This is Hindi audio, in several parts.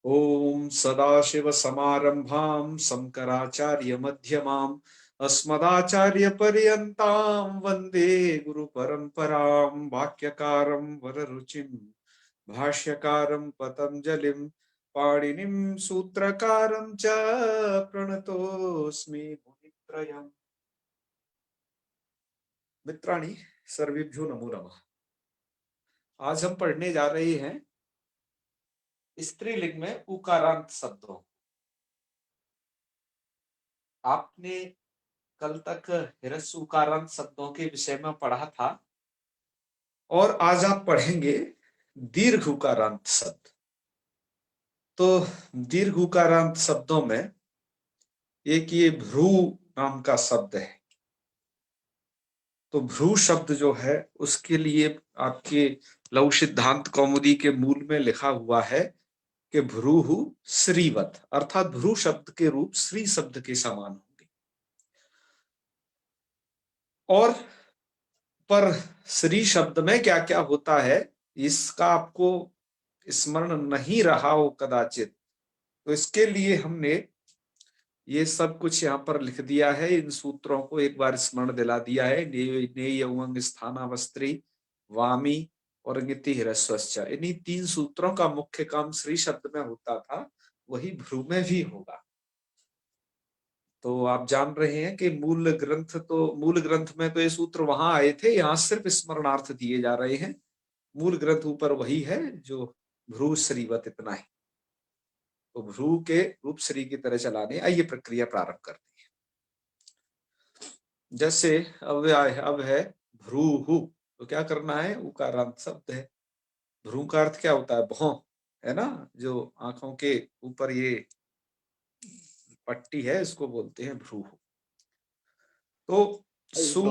ओम सदाशिव समारंभां शंकराचार्य मध्यमाम् अस्मदाचार्य पर्यन्तां वंदे गुरु परंपरां। वाक्यकारं वररुचिं भाष्यकारं पतंजलिं पाणिनिं सूत्रकारं च प्रणतोऽस्मि मुनित्रयम्। मित्राणि सर्वेभ्यो नमो नमः। आज हम पढ़ने जा रहे हैं स्त्रीलिंग में उकारांत शब्दों। आपने कल तक ह्रस्व उकारांत शब्दों के विषय में पढ़ा था और आज आप पढ़ेंगे दीर्घ उकारांत शब्द। तो दीर्घ उकारांत शब्दों में एक ये भ्रू नाम का शब्द है। तो भ्रू शब्द जो है उसके लिए आपके लघु सिद्धांत कौमुदी के मूल में लिखा हुआ है कि भ्रूहु श्रीवत, अर्थात भ्रू शब्द के रूप श्री शब्द के समान होंगे। और पर श्री शब्द में क्या क्या होता है इसका आपको स्मरण नहीं रहा हो कदाचित, तो इसके लिए हमने ये सब कुछ यहाँ पर लिख दिया है। इन सूत्रों को एक बार स्मरण दिला दिया है। नेय उमंग स्थानावस्त्री वामी और ङिति ह्रस्वश्च, इन्हीं तीन सूत्रों का मुख्य काम श्री शब्द में होता था, वही भ्रू में भी होगा। तो आप जान रहे हैं कि मूल ग्रंथ में तो ये सूत्र वहां आए थे, यहाँ सिर्फ स्मरणार्थ दिए जा रहे हैं। मूल ग्रंथ ऊपर वही है जो भ्रू श्रीवत, इतना ही। तो भ्रू के रूप श्री की तरह चलाने, आइए प्रक्रिया प्रारंभ करते हैं। जैसे अब है भ्रूहु, तो क्या करना है, उकारांत शब्द है। भ्रू का अर्थ क्या होता है, भौं, है ना, जो आंखों के ऊपर ये पट्टी है इसको बोलते हैं भ्रूहु। तो सु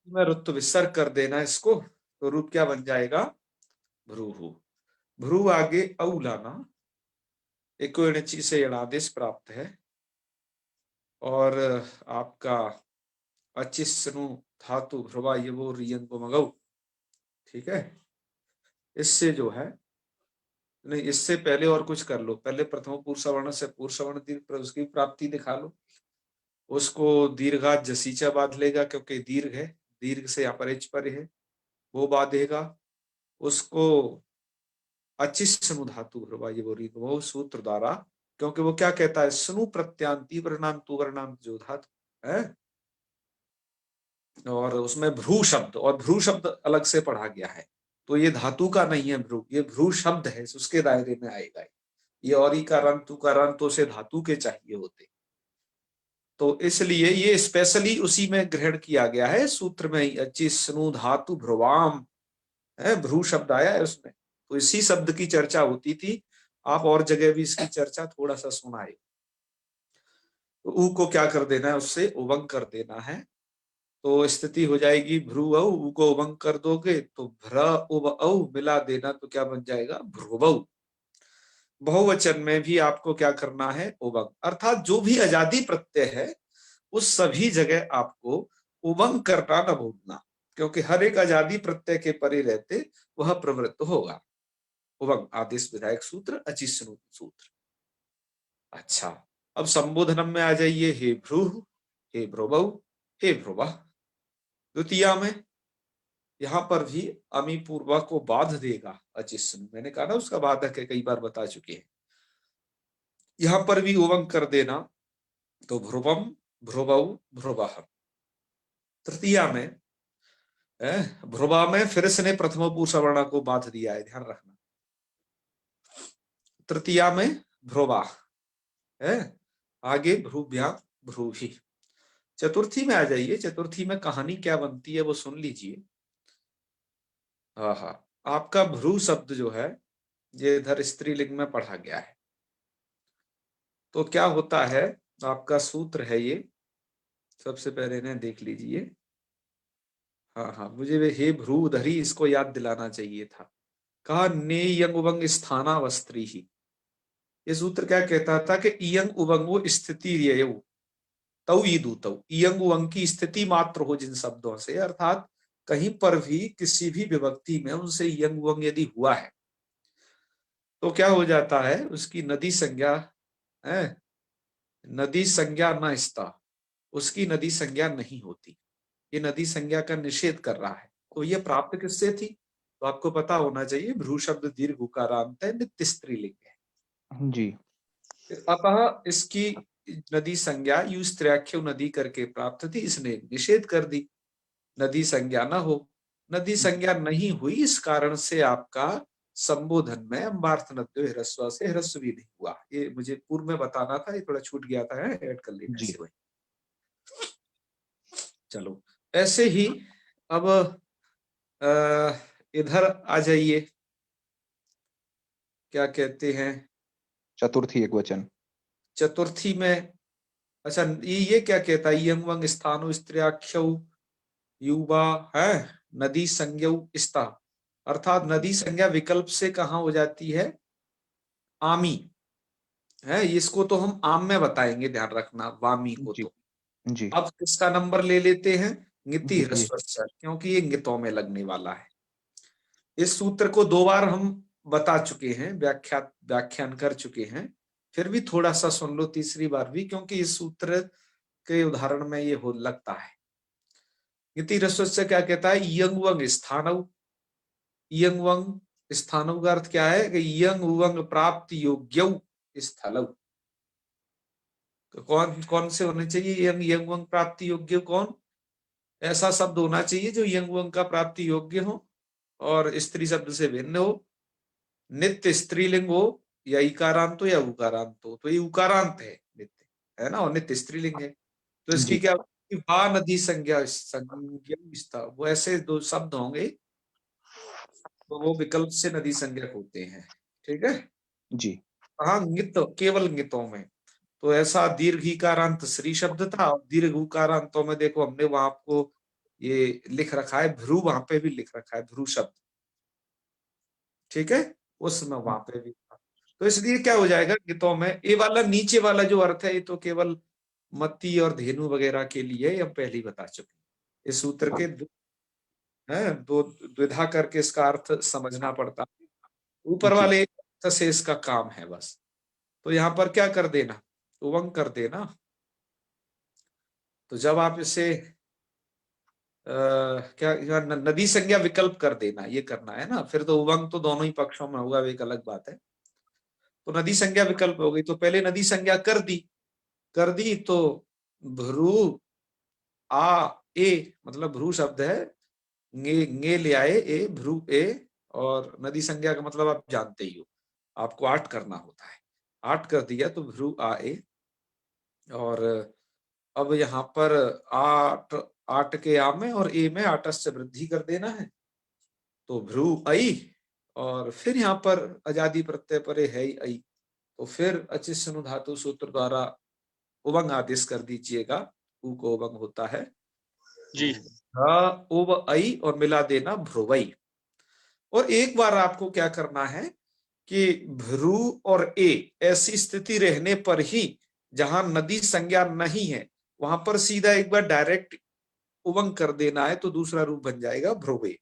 में रुत्त विसर्ग कर देना इसको, तो रूप क्या बन जाएगा, भ्रूहु। भ्रू आगे औ लाना, एको इणची से यणादेश प्राप्त है। और आपका अचिस्नु धातु भ्रुवा यवो रियंग मगौ, ठीक है। इससे जो है, नहीं इससे पहले और कुछ कर लो, पहले प्रथम पुरुष सवर्ण से पुरुष सवर्ण दीर्घ उसकी प्राप्ति दिखा लो। उसको दीर्घात जसीचा बांध लेगा, क्योंकि दीर्घ है, दीर्घ से अपरिच पर है, वो बांधेगा। उसको अचिस्नु धातु भ्रुवा यवो रियंग वो सूत्र द्वारा, क्योंकि वो क्या कहता है, स्नु प्रत्यांति वर्णांतु वर्णांत जो धातु है, और उसमें भ्रू शब्द, और भ्रू शब्द अलग से पढ़ा गया है। तो ये धातु का नहीं है भ्रू, ये भ्रू शब्द है, उसके दायरे में आएगा। ये और ई का रंग तू का रंग तो से धातु के चाहिए होते, तो इसलिए ये स्पेशली उसी में ग्रहण किया गया है सूत्र में ही। अचिस्नु धातु भ्रुवाम है, भ्रू शब्द आया है उसमें, तो इसी शब्द की चर्चा होती थी। आप और जगह भी इसकी चर्चा थोड़ा सा सुनाए। तो ऊ को क्या कर देना है, उससे उवंग कर देना है, तो स्थिति हो जाएगी भ्रू औ, ऊ को उवंग कर दोगे तो भ्र उव औ मिला देना, तो क्या बन जाएगा, भ्रुवौ। बहुवचन में भी आपको क्या करना है, उवंग, अर्थात जो भी अजादी प्रत्यय है उस सभी जगह आपको उवंग करना न भूलना, क्योंकि हर एक अजादी प्रत्यय के परे रहते वह प्रवृत्त होगा। उवंग आदेश विधायक सूत्र, अचिस्नु सूत्र। अच्छा, अब संबोधनम में आ जाइए। हे भ्रू, हे भ्रुवौ, हे भ्रुवः। द्वितीया में यहां पर भी अमी पूर्वा को बाध देगा अचिस्नु, मैंने कहा ना उसका बाधक है, कई बार बता चुके हैं। यहां पर भी उवंग कर देना, तो भ्रुवम भ्रुवौ भ्रुवः। तृतीया में भ्रुवा में फिर से प्रथम पुरुष सवर्ण को बाध दिया है, ध्यान रखना। तृतीया में भ्रुवा है, आगे भ्रुभ्या भ्रूहि। चतुर्थी में आ जाइए, चतुर्थी में कहानी क्या बनती है वो सुन लीजिए। हाँ, आपका भ्रू शब्द जो है ये इधर स्त्रीलिंग में पढ़ा गया है। तो क्या होता है, आपका सूत्र है ये, सबसे पहले इन्हें देख लीजिए। हाँ, मुझे वे हे भ्रू उधर ही इसको याद दिलाना चाहिए था। कहा ने यंग उवंग स्थानावस्त्री ही, ये सूत्र क्या कहता था कि इयंग उवंगो स्थिति तौ ईदू तौ, इयंग उवंग की स्थिति मात्र हो जिन शब्दों से, अर्थात कहीं पर भी किसी भी विभक्ति में उनसे इयंग उवंग यदि हुआ है तो क्या हो जाता है, उसकी नदी संज्ञा है, नदी संज्ञा न स्था, उसकी नदी संज्ञा नहीं होती। ये नदी संज्ञा का निषेध कर रहा है। तो ये प्राप्त किससे थी? तो आपको पता होना चाहिए, भ्रू शब्द दीर्घ उकारांत है, नित्य स्त्रीलिंग है। जी। अतः इसकी नदी संज्ञा यू स्त्र्याख्यो नदी करके प्राप्त थी, इसने निषेध कर दी, नदी संज्ञा न हो। नदी संज्ञा नहीं हुई, इस कारण से आपका संबोधन में अम्बार्थ नद्यो ह्रस्व से ह्रस्व भी नहीं हुआ। ये मुझे पूर्व में बताना था, ये थोड़ा छूट गया था, ऐड कर लेना जी। इसे वही। चलो ऐसे ही अब इधर आ जाइए, क्या कहते हैं, चतुर्थी एक वचन। चतुर्थी में। अच्छा ये क्या कहता है, यंग वंग स्थानु स्त्रियाख्यौ युवा है, नदी संज्ञौ स्था, अर्थात नदी संज्ञा विकल्प से कहाँ हो जाती है, आमी है। इसको तो हम आम में बताएंगे, ध्यान रखना, वामी को जी। तो। जी। अब इसका नंबर ले लेते हैं ङिति जी। जी। ह्रस्व से, क्योंकि ये ङितों में लगने वाला है। इस सूत्र को 2 बार हम बता चुके हैं, व्याख्यान कर चुके हैं, फिर भी थोड़ा सा सुन लो तीसरी बार भी, क्योंकि इस सूत्र के उदाहरण में ये हो लगता है। ङिति ह्रस्व से क्या कहता है, यंग वंग स्थानव, यंग वंग स्थानव का अर्थ क्या है कि यंग वंग प्राप्त योग्य स्थलव। तो कौन कौन से होने चाहिए, यंग यंग वंग प्राप्ति योग्य, कौन ऐसा शब्द होना चाहिए जो यंग वंग का प्राप्ति योग्य हो और स्त्री शब्द से भिन्न हो, नित्य स्त्रीलिंग हो, या इकारांत हो या उकारांत हो। तो ये उकारांत है नित्य, है ना, और नित्य स्त्रीलिंग है। तो इसकी जी। क्या, वा नदी संज्ञा संज्ञा, वो ऐसे 2 शब्द होंगे तो वो विकल्प से नदी संज्ञक होते हैं। ठीक है। जी। हाँ, ङित केवल ङितों में। तो ऐसा दीर्घ इकारांत श्री शब्द था, और दीर्घ उकारांतों में देखो हमने वहां आपको ये लिख रखा है, भ्रू वहां पे भी लिख रखा है, भ्रू शब्द। ठीक है, उसमें वहां पे भी था। तो इसलिए क्या हो जाएगा गीतों में, ये वाला नीचे वाला जो अर्थ है, ये तो केवल मती और धेनु वगैरह के लिए हम पहले ही बता चुके हैं। इस सूत्र के दो द्विधा करके इसका अर्थ समझना पड़ता है। ऊपर जी। वाले अर्थ से इसका काम है बस। तो यहाँ पर क्या कर देना, उवंग कर देना। तो जब आप इसे क्या नदी संज्ञा विकल्प कर देना, ये करना है ना, फिर तो उवंग तो दोनों ही पक्षों में होगा, एक अलग बात है। तो नदी संज्ञा विकल्प हो गई, तो पहले नदी संज्ञा कर दी तो भ्रू आ ए, मतलब भ्रू शब्द है, गे ले आए ए, भ्रू ए, और नदी संज्ञा का मतलब आप जानते ही हो, आपको 8 करना होता है। 8 कर दिया तो भ्रू आ ए, और अब यहाँ पर 8 8 के आ में और ए में 8 से वृद्धि कर देना है, तो भ्रू आई, और फिर यहाँ पर अजादि प्रत्यय परे है ही आई, तो फिर अचिष्णु धातु सूत्र द्वारा उबंग आदेश कर दीजिएगा, ऊ को उबंग होता है जी, उब आई और मिला देना भ्रुवई। और एक बार आपको क्या करना है कि भ्रू और ए ऐसी स्थिति रहने पर ही, जहां नदी संज्ञा नहीं है, वहां पर सीधा एक बार डायरेक्ट उबंग कर देना है, तो दूसरा रूप बन जाएगा भ्रुवे।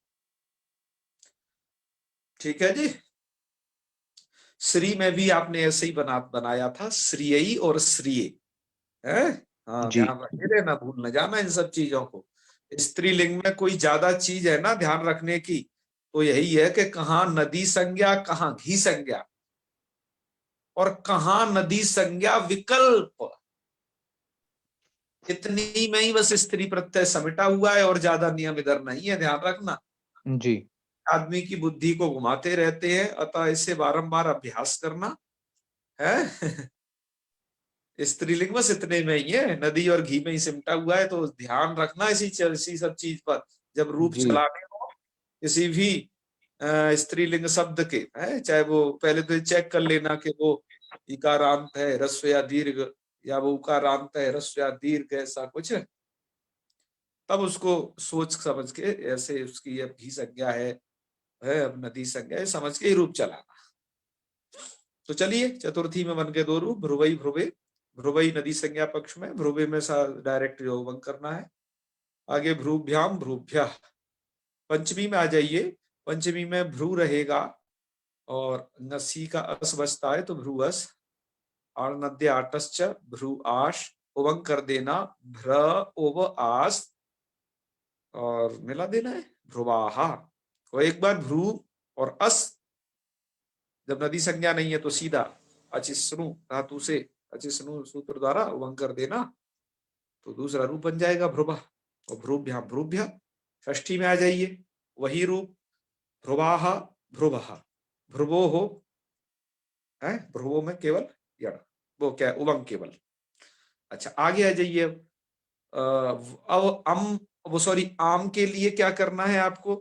ठीक है जी। श्री में भी आपने ऐसे ही बनाया था, श्रीयई और श्रीये है। हाँ, जी। ध्यान रखे रहना, भूल न जाना इन सब चीजों को। स्त्रीलिंग में कोई ज्यादा चीज है ना ध्यान रखने की, तो यही है कि कहाँ नदी संज्ञा, कहाँ घी संज्ञा, और कहाँ नदी संज्ञा विकल्प। इतनी में ही बस स्त्री प्रत्यय समेटा हुआ है, और ज्यादा नियम इधर नहीं है, ध्यान रखना। जी। आदमी की बुद्धि को घुमाते रहते हैं, अतः इसे बारंबार अभ्यास करना है। स्त्रीलिंग बस इतने में ही है, नदी और घी में ही सिमटा हुआ है, तो ध्यान रखना इसी सब चीज पर। जब रूप जी। चलाने हो किसी भी स्त्रीलिंग शब्द के, है चाहे वो, पहले तो चेक कर लेना कि वो इकारांत है ह्रस्व या दीर्घ, या वो उकारांत है ह्रस्व या दीर्घ, ऐसा कुछ है। तब उसको सोच समझ के, ऐसे उसकी अब घी संज्ञा है अब नदी संज्ञा है, समझ के ही रूप चलाना। तो चलिए, चतुर्थी में बन के 2 रूप, ध्रुवई ध्रुवे। ध्रुवई नदी संज्ञा पक्ष में, ध्रुवे में डायरेक्ट यौवन करना है। आगे भ्रूभ्याम भ्रूभ्या। पंचमी में आ जाइए, पंचमी में भ्रू रहेगा, और नसी का अस बचता है तो भ्रुवस, आड़ नद्य आटश्च भ्रू आश, उवंग कर देना भ्र ओव आस और मिला देना है भ्रुवाहा। और एक बार भ्रू और अस जब नदी संज्ञा नहीं है तो सीधा अचिस्नु धातु से अचिस्नु सूत्र द्वारा उवंग कर देना तो दूसरा रूप बन जाएगा भ्रुवा। और भ्रुभ्या भ्रुभ्य षष्ठी में आ जाइए, वही रूप भ्रुवाहा भ्रुवः, भ्रुवो हो है, भ्रुवो में केवल यण, वो क्या उवंग केवल। अच्छा आगे आ जाइए। अब वो सॉरी आम के लिए क्या करना है आपको,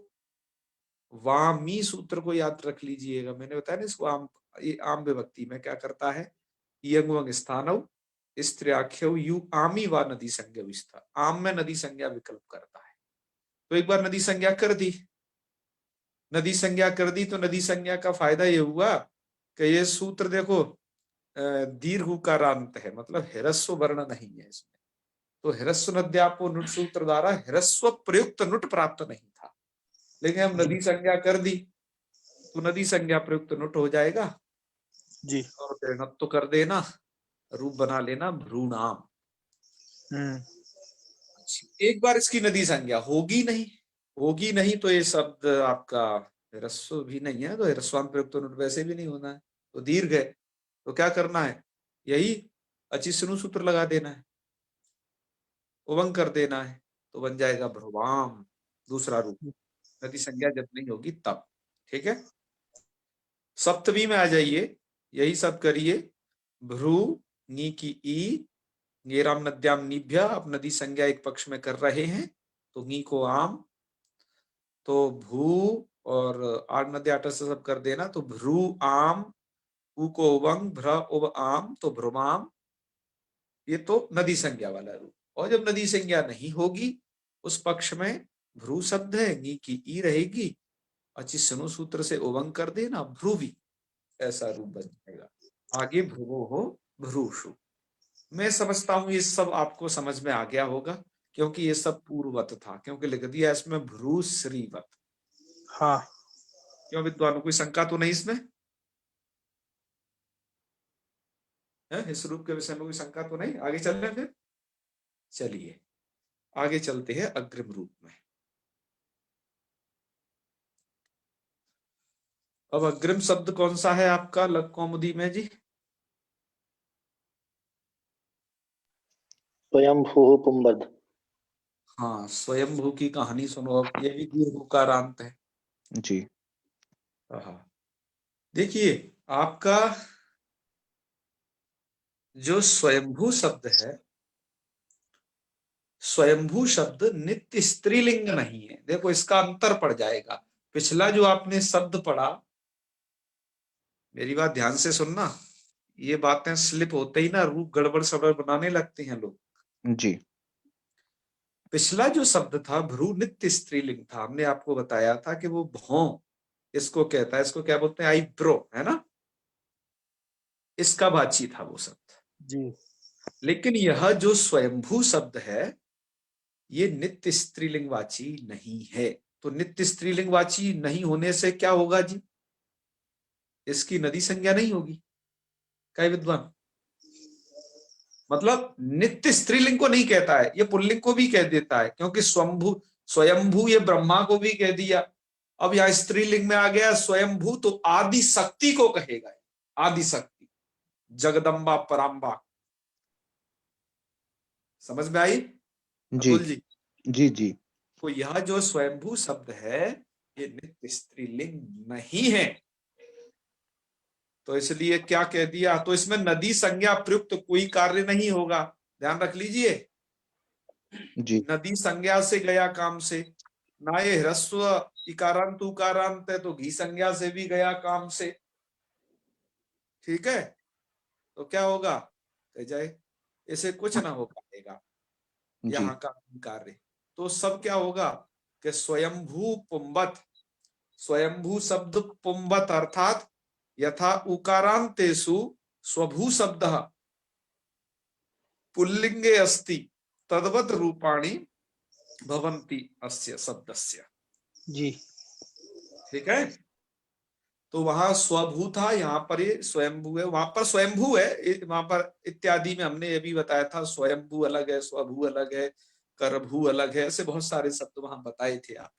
वामी सूत्र को याद रख लीजिएगा। मैंने बताया ना इसको आम, ये आम विभक्ति में क्या करता है, यंग वंग स्थानव स्त्रियाख्यव यू आमी व नदी संज्ञा विस्तार, आम में नदी संज्ञा विकल्प करता है। तो एक बार नदी संज्ञा कर दी, नदी संज्ञा कर दी तो नदी संज्ञा का फायदा ये हुआ कि ये सूत्र देखो दीर्घ उकारांत है, मतलब हिरस्व वर्ण नहीं है इसमें। तो हिरस्व नद्यापो नुट सूत्र द्वारा हिरस्व प्रयुक्त नुट प्राप्त नहीं था, लेकिन हम नदी संज्ञा कर दी तो नदी संज्ञा प्रयुक्त नुट हो जाएगा जी। और फिर नत तो कर देना, रूप बना लेना भ्रूणाम। एक बार इसकी नदी संज्ञा होगी नहीं, होगी नहीं तो ये शब्द आपका ह्रस्व भी नहीं है, तो ह्रस्वांत प्रयुक्त नुट वैसे भी नहीं होना है, तो दीर्घ है। तो क्या करना है, यही अचिस्नु सूत्र लगा देना है, उवंग कर देना है, तो बन जाएगा भ्रुवाम दूसरा रूप, नदी संज्ञा जब नहीं होगी तब। ठीक है, सप्तमी में आ जाइए, यही सब करिए। भ्रू नी की ई, गेराम नद्याम नीभ्य, अब नदी संज्ञा एक पक्ष में कर रहे हैं तो नी को आम, तो भू और आठ नद्या आठ से सब कर देना तो भ्रू आम, उ को उवंग भ्र उव आम तो भ्रुमाम, ये तो नदी संज्ञा वाला रूप। और जब नदी संज्ञा नहीं होगी उस पक्ष में भ्रू शब्द है, नी की ई रहेगी, अचिस्नु सूत्र से उवंग कर देना भ्रुवी, ऐसा रूप बन जाएगा। आगे भ्रुवो हो भ्रूषु। मैं समझता हूं ये सब आपको समझ में आ गया होगा, क्योंकि ये सब पूर्ववत था, क्योंकि लिख दिया इसमें भ्रू श्रीवत। हाँ। क्यों विद्वानों, कोई शंका तो नहीं इसमें है, इस रूप के विषय में कोई शंका तो नहीं? आगे चल रहे फिर, चलिए आगे चलते हैं अग्रिम रूप में। अब अग्रिम शब्द कौन सा है आपका लघु कौमुदी में जी? स्वयंभू पुंबद। हाँ, स्वयंभू की कहानी सुनो। अब ये भी दीर्घकारांत है जी। हाँ, देखिए आपका जो स्वयंभू शब्द है, स्वयंभू शब्द नित्य स्त्रीलिंग नहीं है। देखो इसका अंतर पड़ जाएगा। पिछला जो आपने शब्द पढ़ा, मेरी बात ध्यान से सुनना, ये बातें स्लिप होते ही ना रूप गड़बड़ सड़बड़ बनाने लगते हैं लोग। जी। पिछला जो शब्द था भ्रू नित्य स्त्रीलिंग था, हमने आपको बताया था कि वो भौं इसको कहता है, इसको क्या बोलते हैं, आईब्रो, है ना, इसका वाची था वो शब्द जी। लेकिन यह जो स्वयंभू शब्द है ये नित्य स्त्रीलिंग वाची नहीं है। तो नित्य स्त्रीलिंग वाची नहीं होने से क्या होगा जी, इसकी नदी संज्ञा नहीं होगी। क्या विद्वान, मतलब नित्य स्त्रीलिंग को नहीं कहता है, ये पुल्लिंग को भी कह देता है, क्योंकि स्वयंभू स्वयंभू ये ब्रह्मा को भी कह दिया। अब यहां स्त्रीलिंग में आ गया स्वयंभू, तो आदि शक्ति को कहेगा, आदि शक्ति, जगदम्बा पराम्बा। समझ में आई जी। अतुल जी? जी। जी। तो यह जो स्वयंभू शब्द है ये नित्य स्त्रीलिंग नहीं है, तो इसलिए क्या कह दिया, तो इसमें नदी संज्ञा प्रयुक्त कोई कार्य नहीं होगा, ध्यान रख लीजिए। जी। नदी संज्ञा से गया काम से, ना ये ह्रस्व इकारांत उकारांत है तो घी संज्ञा से भी गया काम से। ठीक है, तो क्या होगा, कह जाए इसे कुछ ना हो पाएगा जी। यहाँ का कार्य। तो सब क्या होगा कि स्वयंभू पुंबत, स्वयंभू शब्द पुंबत अर्थात यथा उकारांतेषु स्वभू शब्द पुल्लिंगे अस्ति तद्वत रूपाणि भवन्ति अस्य शब्दस्य। जी। ठीक है, तो वहां स्वभू था, यहाँ पर ये स्वयंभू है, वहां पर स्वयंभू है, वहां पर इत्यादि में हमने ये भी बताया था स्वयंभू अलग है, स्वभू अलग है, करभू अलग है, ऐसे बहुत सारे शब्द वहां बताए थे आप।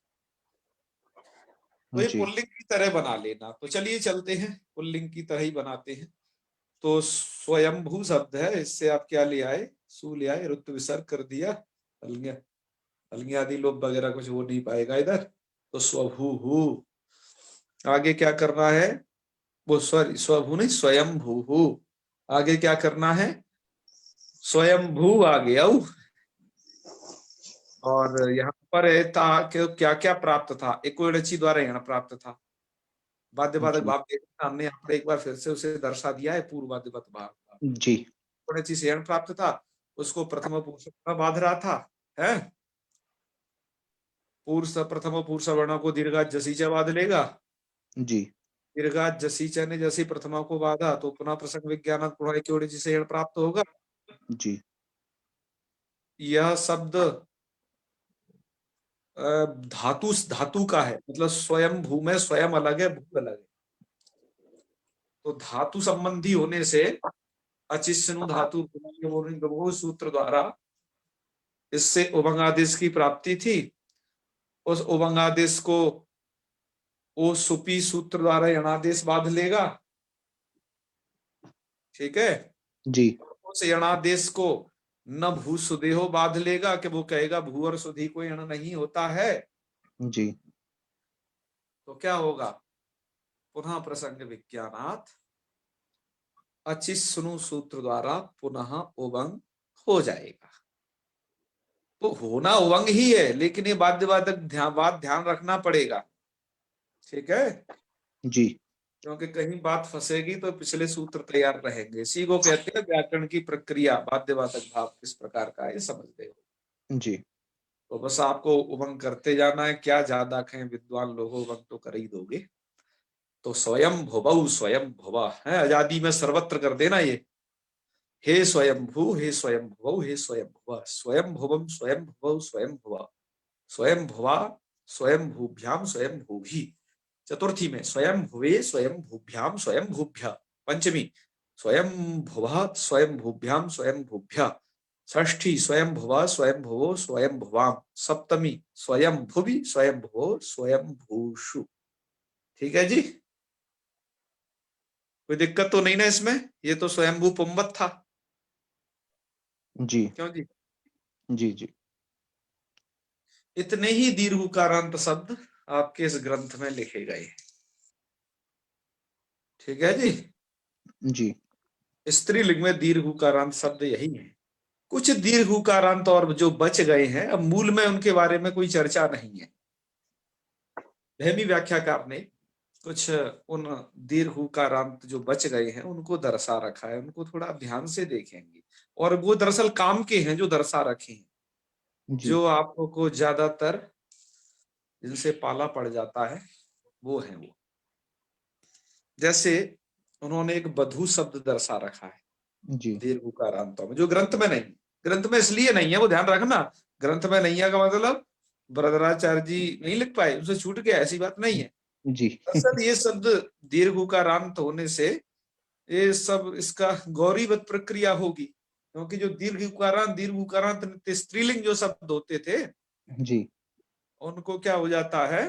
तो ये जी पुल्लिंग की तरह बना लेना। तो चलिए चलते हैं, पुल्लिंग की तरह ही बनाते हैं। तो स्वयंभू शब्द है, इससे आप क्या ले आए, सु ले आए, ऋतु विसर्ग कर दिया, अलग अलग आदि लोभ वगैरह कुछ हो नहीं पाएगा इधर। तो स्वभू हु, आगे क्या करना है, वो सॉरी स्वभू नहीं स्वयंभू हु, आगे क्या करना है, स्वयंभू आ गया। और यहाँ पर था कि क्या क्या प्राप्त था, एक रचि द्वारा यहाँ प्राप्त था, वाद्यवादक जी भाव देखना, हमने यहाँ पर एक बार फिर से उसे दर्शा दिया है, पूर्वाद्यवत भाव जी रचि से यण प्राप्त था, उसको प्रथम पुरुष बांध रहा था, है पुरुष प्रथम पुरुष वर्ण को दीर्घा जसीचा बांध लेगा, जी दीर्घा जसीचा ने जैसी प्रथमा को बांधा तो पुनः प्रसंग विज्ञान से यण प्राप्त होगा। जी यह शब्द धातु धातु का है, मतलब स्वयं भू में स्वयं अलग है, भू अलग है। तो धातु संबंधी होने से अचिष्णु धातु सूत्र द्वारा इससे उभंगादेश की प्राप्ति थी। उस उभंगादेश को वो सुपी सूत्र द्वारा यणादेश बांध लेगा, ठीक है। जी उस यणादेश को न भू सुदेहो बांध लेगा, कि वो कहेगा भू और सुधी को यण नहीं होता है। जी तो क्या होगा, पुनः प्रसंग विज्ञानात् अचिष्णु सूत्र द्वारा पुनः उभंग हो जाएगा। तो होना उभंग ही है, लेकिन ये बात ध्यान रखना पड़ेगा, ठीक है, जी क्योंकि कहीं बात फंसेगी तो पिछले सूत्र तैयार रहेंगे। इसी को कहते हैं व्याकरण की प्रक्रिया, बाध्यवाचक भाव किस प्रकार का है समझते हो। जी तो बस आपको उभंग करते जाना है, क्या ज्यादा कहें विद्वान लोगों, उभंग तो कर ही दोगे। तो स्वयं भुवौ स्वयं भुवा है, आजादी में सर्वत्र कर देना ये, हे स्वयं भू हे स्वयं भुवौ हे स्वयं भुवा, स्वयं भुवम स्वयं भुवौ स्वयं भुवा, स्वयं भुवा स्वयं भूभ्याम स्वयं भूभि, चतुर्थी में स्वयं भुवे स्वयं भूभ्याम स्वयं भूभ्य, पंचमी स्वयं भुवा स्वयं भूभ्याम स्वयं भूभ्य, षष्ठी स्वयं भुवा स्वयं भुवो स्वयं भुवाम, सप्तमी स्वयं भुवि स्वयं भुवो स्वयं भूषु। ठीक है जी, कोई दिक्कत तो नहीं ना इसमें, ये तो स्वयंभू पुंबत था, जी क्यों जी। जी जी इतने ही दीर्घकारांत शब्द आपके इस ग्रंथ में लिखे गए, ठीक है जी। जी स्त्रीलिंग में दीर्घकारांत शब्द यही है। कुछ दीर्घकारांत और जो बच गए हैं, अब मूल में उनके बारे में कोई चर्चा नहीं है। धैमी व्याख्याकार ने कुछ उन दीर्घकारांत जो बच गए हैं उनको दर्शा रखा है, उनको थोड़ा ध्यान से देखेंगे। और वो दरअसल काम के हैं जो दर्शा रखे हैं, जी जो आपको ज्यादातर जिनसे पाला पड़ जाता है वो है वो। जैसे उन्होंने एक बधू शब्द दर्शा रखा है जी दीर्घकारांतों में, जो ग्रंथ में नहीं, ग्रंथ में इसलिए नहीं है, वो ध्यान रखना, ग्रंथ में नहीं है का मतलब वरदराचार्य जी नहीं लिख पाए, उनसे छूट गया, ऐसी बात नहीं है। जी दरअसल ये शब्द दीर्घकारांत होने से ये सब इसका गौरीवत प्रक्रिया होगी, क्योंकि जो दीर्घकारांत नित्य स्त्रीलिंग जो शब्द होते थे जी उनको क्या हो जाता है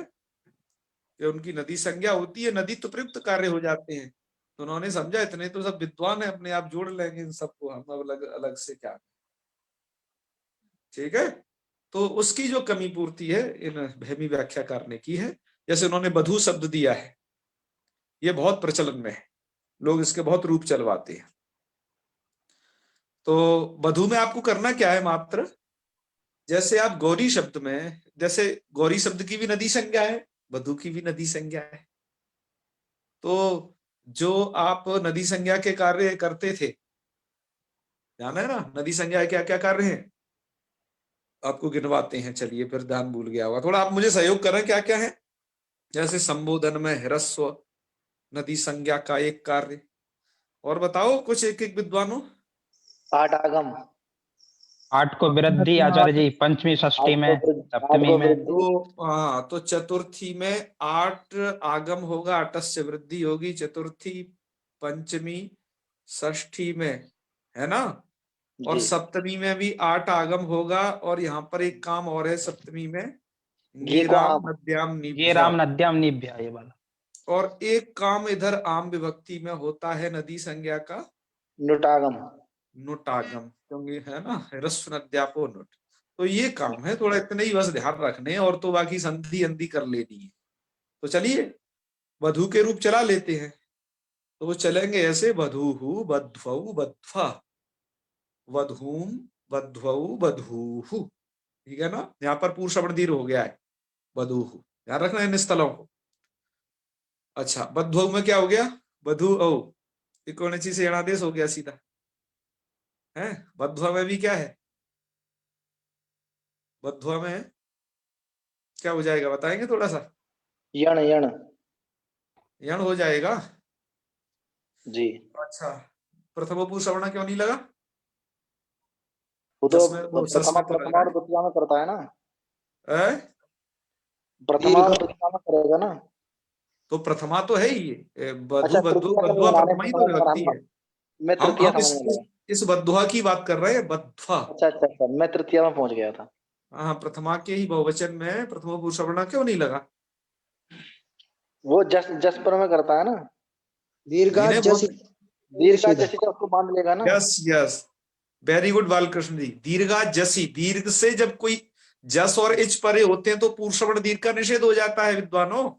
कि उनकी नदी संज्ञा होती है, नदी तो प्रयुक्त कार्य हो जाते हैं। तो उन्होंने समझा इतने तो सब विद्वान है, अपने आप जोड़ लेंगे इन सबको, हम अलग अलग से क्या, ठीक है। तो उसकी जो कमी पूर्ति है इन भैमी व्याख्याकार ने की है। जैसे उन्होंने बधू शब्द दिया है, ये बहुत प्रचलन में है, लोग इसके बहुत रूप चलवाते हैं। तो बधू में आपको करना क्या है, मात्र जैसे आप गौरी शब्द में, जैसे गौरी शब्द की भी नदी संज्ञा है, बधू की भी नदी संज्ञा है। तो जो आप नदी संज्ञा के कार्य करते थे, ध्यान है ना, नदी संज्ञा क्या क्या कार्य हैं आपको गिनवाते हैं, चलिए फिर ध्यान भूल गया होगा, थोड़ा आप मुझे सहयोग करें, क्या क्या है। जैसे संबोधन में ह्रस्व नदी संज्ञा का एक कार्य, और बताओ कुछ एक एक विद्वानों। पाठागम। आठ को वृद्धि आचार्य जी, पंचमी षष्ठी में, सप्तमी में। तो चतुर्थी में 8 आगम होगा, 8 से वृद्धि होगी, चतुर्थी, पंचमी, षष्ठी में, है ना। और जी। सप्तमी में भी 8 आगम होगा। और यहाँ पर एक काम और है सप्तमी में, ये को राम आप नद्याम ये निभ्या। राम नद्याम निभ्या, ये वाला। और एक काम इधर आम विभक्ति में होता है नदी संज्ञा का, नुटागम। नुटागम, क्योंकि है ना ह्रस्व नद्यापो नुट। तो ये काम है, थोड़ा इतने ही बस ध्यान रखने, और तो बाकी संधि अंधि कर लेनी है। तो चलिए वधु के रूप चला लेते हैं। तो वो चलेंगे ऐसे, वधूहु वध्वौ वध्वा, वधूम वध्वौ वधूहु। ठीक है ना। यहाँ पर पूर्ण श्रवण दीर्घ हो गया है, वधूहु, ध्यान रखना इन स्थलों को। अच्छा, वध्वौ में क्या हो गया, वधु औ, त्रिकोणची से यणादेश हो गया सीधा है। वध्वा में भी क्या है, वध्वा में क्या हो जाएगा बताएंगे थोड़ा सा। यण यण। यण हो जाएगा। जी। अच्छा, प्रथम पुरुष सवर्ण क्यों नहीं लगा, वो तो जस में वो सस प्रथमा में तो लग प्रथमा रहा और द्वितीया में करता है ना, है। प्रथमा और द्वितीया में करेगा ना। तो प्रथमा तो है ही ये, अच्छा, वधु वधु तृतीया के लिए वधुआ बनाने प्रथमा ही तो समझ में आ विभक्ति रहा, है। मैं तृतीया हम समझ में लगा। इस वधुआ की बात कर रहे हैं, वध्वा। अच्छा अच्छा अच्छा, मैं तृतीया में पहुंच गया था। हाँ, प्रथमा के ही बहुवचन में प्रथम पुरुष सवर्ण क्यों नहीं लगा। वो जस जस पर में करता है ना, दीर्घा इन्हें जस बहुत, दीर्घा जैसे जब उसको बांध लेगा ना। Yes yes, very good Balakrishna ji. दीर्घा जसी, दीर्घ से जब कोई जस और इच परे होते हैं तो पूर्वश्रवण दीर्घ का निषेध हो जाता है विद्वानों।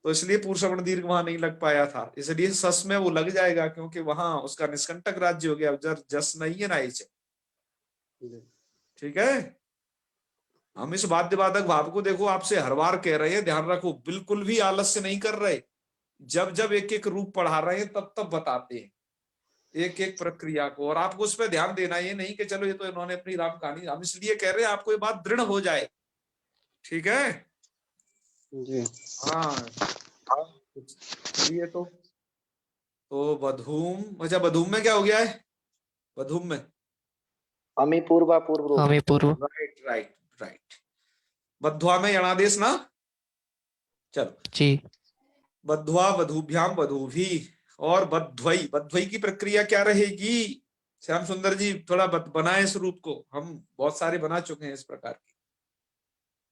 तो इसलिए पूर्वश्रवण दीर्घ वहां नहीं लग पाया था, इसलिए सस में वो लग जाएगा, क्योंकि वहां उसका निष्कंटक राज्य हो गया, जस नहीं है ना इच। ठीक है। हम इस वाद्यवादक भाव को देखो आपसे हर बार कह रहे हैं, ध्यान रखो, बिल्कुल भी आलस्य नहीं कर रहे। जब जब एक एक रूप पढ़ा रहे हैं तब तब बताते हैं एक एक प्रक्रिया को, और आपको उस पर ध्यान देना, ये नहीं कि चलो ये तो इन्होंने अपनी राम कहानी, हम इसलिए कह रहे हैं आपको ये बात दृढ़ हो जाए। ठीक है जी। हाँ। चलिए तो वधूम, अच्छा वधूम में क्या हो गया है, वधूम में अमी पूर्वा पूर्व रूप। हमें पूर्व। Right right right. वध्वा में यणादेश ना। चलो, जी। वध्वा वधूभ्याम वधूभी, और वध्वई, वध्वई की प्रक्रिया क्या रहेगी। श्याम सुंदर जी थोड़ा बनाए इस रूप को, हम बहुत सारे बना चुके हैं इस प्रकार की।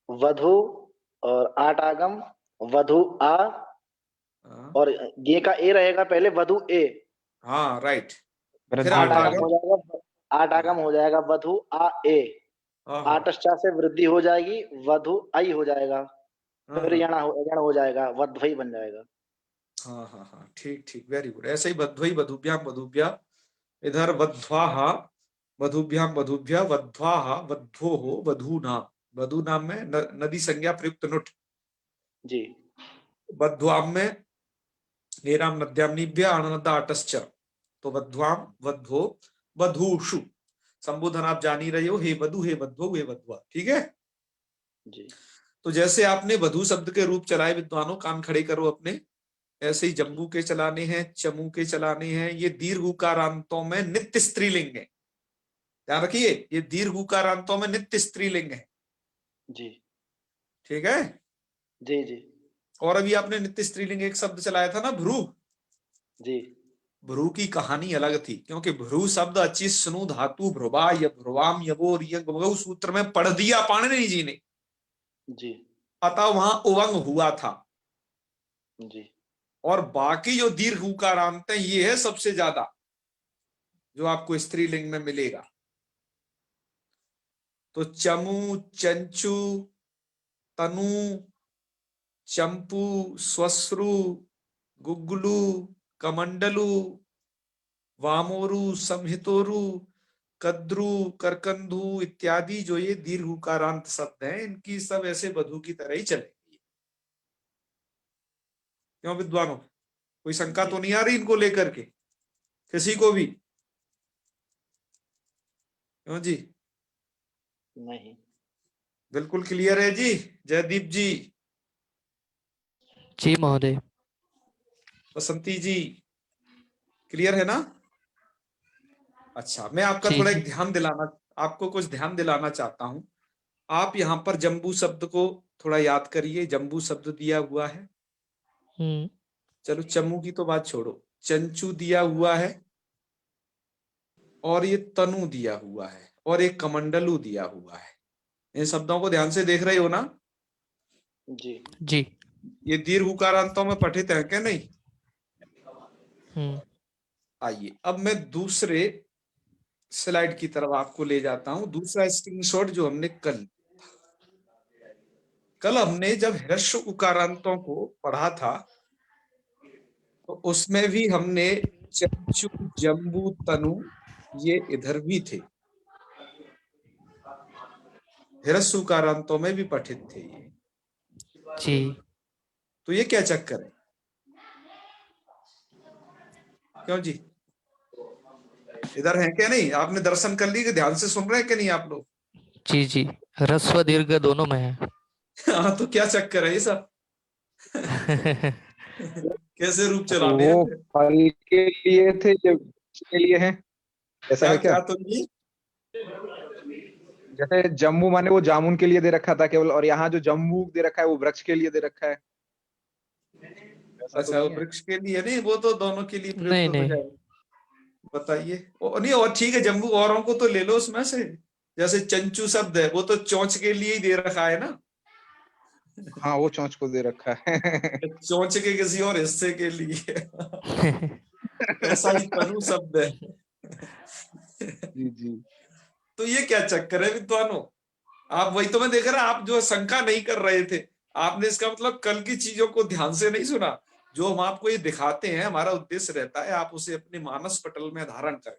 वधु और 8 आगम, वधु आ, और ये का ए रहेगा पहले, वधु ए। हाँ राइट। फिर 8 8 आगम आगम, हो जाएगा, 8 आगम हो जाएगा, वधु आ ए। 8 से वृद्धि हो जाएगी, वधु आई हो जाएगा, फिर यण हो जाएगा, वध्वई बन जाएगा। हाँ हाँ हाँ, ठीक ठीक, वेरी गुड। ऐसे ही वध्वई वधुभ्याम वधुभ्या, इधर वध्वाहा वधुभ्याम वधुभ्या, वध्वाहा वध्वो हो वधूना, वधु नाम में नदी संज्ञा प्रयुक्त नुट। जी। वध्वाम में हेराम नद्यामनिभ्य अणनदा अटश्च, तो वध्वाम वध्वो वधूषु, संबोधन आप जान ही रहे हो, हे वधु हे वध्वो हे वध्वा। ठीक है जी। तो जैसे आपने वधु शब्द के रूप चलाए विद्वानों, कान खड़े करो अपने, ऐसे ही जम्बू के चलाने हैं, चमू के चलाने हैं। ये दीर्घ उकारांतों में नित्य स्त्रीलिंग है, ध्यान रखिए, ये दीर्घ उकारांतों में नित्य स्त्रीलिंग है। जी। ठीक है। जी। जी। और अभी आपने नित्य स्त्रीलिंग एक शब्द चलाया था ना, भ्रू। जी। भ्रू की कहानी अलग थी, क्योंकि भ्रू शब्द अच्छी स्नु धातु भ्रुवा या भ्रुवाम यवोर सूत्र में पढ़ दिया पाणिनि जी ने, जी। अतः वहां उवंग हुआ था। जी। और बाकी जो दीर्घ उकारांत हैं, ये है सबसे ज्यादा जो आपको स्त्रीलिंग में मिलेगा। तो चमू, चंचू, तनु, चंपू, स्वश्रु, गुग्गुलू, कमंडलू, वामोरु, संहितोरु, कद्रु, करकंधु इत्यादि जो ये दीर्घ उकारांत शब्द हैं, इनकी सब ऐसे वधु की तरह ही चलेगी। क्यों विद्वानों, कोई शंका तो नहीं आ रही इनको लेकर के किसी को भी, क्यों जी। नहीं। बिल्कुल क्लियर है जी। जयदीप जी, जी महोदय। बसंती जी, क्लियर है ना। अच्छा, मैं आपका जी थोड़ा जी। एक ध्यान दिलाना, आपको कुछ ध्यान दिलाना चाहता हूँ। आप यहाँ पर जम्बू शब्द को थोड़ा याद करिए। जम्बू शब्द दिया हुआ है। चलो चम्मू की तो बात छोड़ो, चंचू दिया हुआ है, और ये तनु दिया हुआ है, और एक कमंडलू दिया हुआ है। इन शब्दों को ध्यान से देख रहे हो ना? जी जी। ये दीर्घ उकारांतों में पठित है क्या? नहीं। आइए अब मैं दूसरे स्लाइड की तरफ आपको ले जाता हूं। दूसरा स्क्रीनशॉट जो हमने कल हमने जब ह्रस्व उकारांतों को पढ़ा था, तो उसमें भी हमने चंचू, जम्बू, तनु ये इधर भी थे, ह्रस्व उकारांतों में भी पठित थे ये। जी। तो ये क्या चक्कर है? क्यों जी, इधर है क्या? नहीं, आपने दर्शन कर ली कि ध्यान से सुन रहे हैं कि नहीं आप लोग? जी जी, ह्रस्व दीर्घ दोनों में है। हाँ, तो क्या चक्कर है ये सब? कैसे रूप चलाने वो हैं? फल के लिए थे, ये के लिए है, ऐसा क्या है क्या? क्या तो नहीं? जैसे जम्मू माने वो जामुन के लिए दे रखा था केवल, और यहाँ जो जम्बू दे रखा है वो वृक्ष के लिए दे रखा है, ऐसा तो अच्छा, वो नहीं है? वृक्ष के लिए नहीं, वो तो दोनों के लिए नहीं प्रयुक्त हो नहीं। जाएगा। बताइए। नहीं, और ठीक है, जम्बू औरों को तो ले लो उसमें से। जैसे चंचू शब्द है, वो तो चोंच के लिए ही दे रखा है ना। हाँ, वो चोंच को दे रखा है। चोंच के किसी और हिस्से के लिए। ऐसा ही तनु शब्द है। जी जी। तो ये क्या चक्कर है विद्वानों? आप वही तो मैं देख रहा, आप जो शंका नहीं कर रहे थे, आपने इसका मतलब कल की चीजों को ध्यान से नहीं सुना। जो हम आपको ये दिखाते हैं, हमारा उद्देश्य रहता है आप उसे अपने मानस पटल में धारण करें,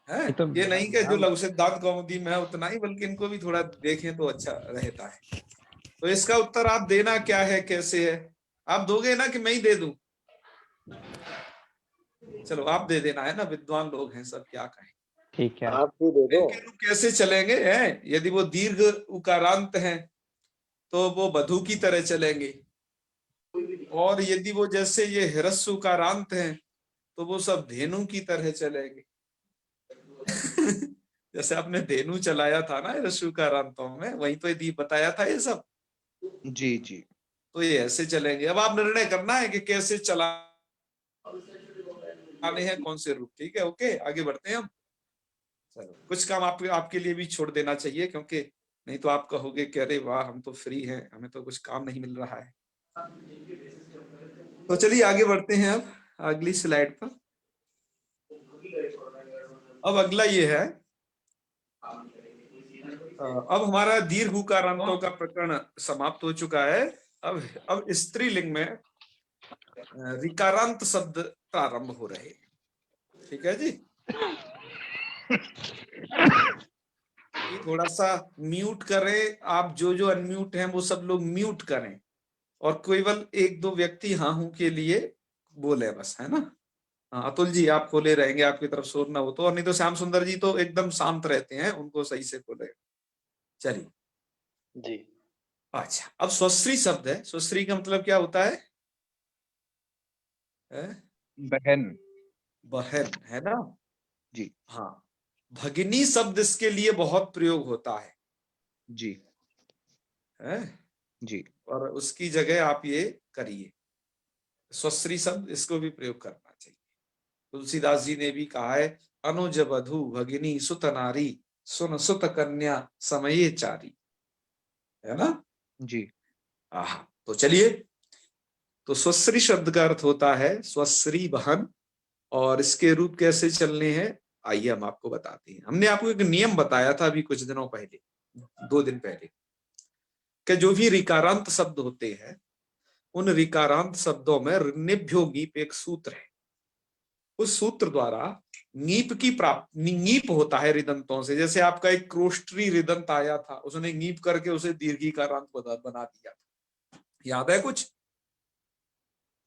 है ये तो ये नहीं कि जो ध्यान। लघु सिद्धांत कौमुदी में है उतना ही, बल्कि इनको भी थोड़ा देखें तो अच्छा रहता है। तो इसका उत्तर आप देना क्या है, कैसे है? आप दोगे ना कि मैं ही दे दूं? चलो आप दे देना, है ना, विद्वान लोग हैं सब, क्या कहें। ठीक है। आप भी दे दो। इनके रूप कैसे चलेंगे हैं? यदि वो दीर्घ उकारांत हैं तो वो बधु की तरह चलेंगे, और यदि वो जैसे ये ह्रस्व उकारांत हैं तो वो सब धेनु की तरह चलेंगे। जैसे आपने धेनु चलाया था ना ह्रस्व उकारांतों में, वहीं तो यदि बताया था ये सब, जी जी। तो ये ऐसे चलेंगे। अब आप निर्णय करना है कि कैसे चलाने हैं, कौन से रूप। ठीक है, ओके, आगे बढ़ते हैं हम। चलो, कुछ काम आपके लिए भी छोड़ देना चाहिए, क्योंकि नहीं तो आप कहोगे कि अरे वाह, हम तो फ्री हैं, हमें तो कुछ काम नहीं मिल रहा है। तो चलिए आगे बढ़ते हैं अब अगली स्लाइड पर। अब अगला ये है, अब हमारा दीर्घ उकारांतों का प्रकरण समाप्त हो चुका है। अब स्त्रीलिंग में रिकारांत शब्द प्रारंभ हो रहे हैं। ठीक है जी। ये थोड़ा सा म्यूट करें आप, जो जो अनम्यूट हैं वो सब लोग म्यूट करें, और केवल एक दो व्यक्ति हाँ हूं के लिए बोले बस, है ना। हाँ, अतुल जी आप खोले रहेंगे, आपकी तरफ शोर ना हो तो, और नहीं तो श्याम सुंदर जी तो एकदम शांत रहते हैं, उनको सही से खोले। चलिए जी। अच्छा, अब स्वश्री शब्द है। स्वश्री का मतलब क्या होता है? बहन। बहन, है ना। जी हाँ, भगिनी शब्द इसके लिए बहुत प्रयोग होता है, जी है? जी। और उसकी जगह आप ये करिए, स्वश्री शब्द इसको भी प्रयोग करना चाहिए। तुलसीदास जी ने भी कहा है, अनुज वधु भगिनी सुत नारी, सुन सुत कन्या समये चारी, है ना। जी तो चलिए, तो स्वश्री शब्द का अर्थ होता है स्वश्री बहन, और इसके रूप कैसे चलने हैं आइए हम आपको बताते हैं। हमने आपको एक नियम बताया था अभी कुछ दिनों पहले, 2 दिन पहले, कि जो भी रिकारांत शब्द होते हैं, उन रिकारांत शब्दों में ऋण्यभ्यो ङीप एक सूत्र है। उस सूत्र द्वारा ङीप की प्राप्ति, ङीप होता है रिदंतों से। जैसे आपका एक क्रोष्टरी रिदंत आया था, उसने ङीप करके उसे दीर्घीकारांत बना दिया था, याद है कुछ?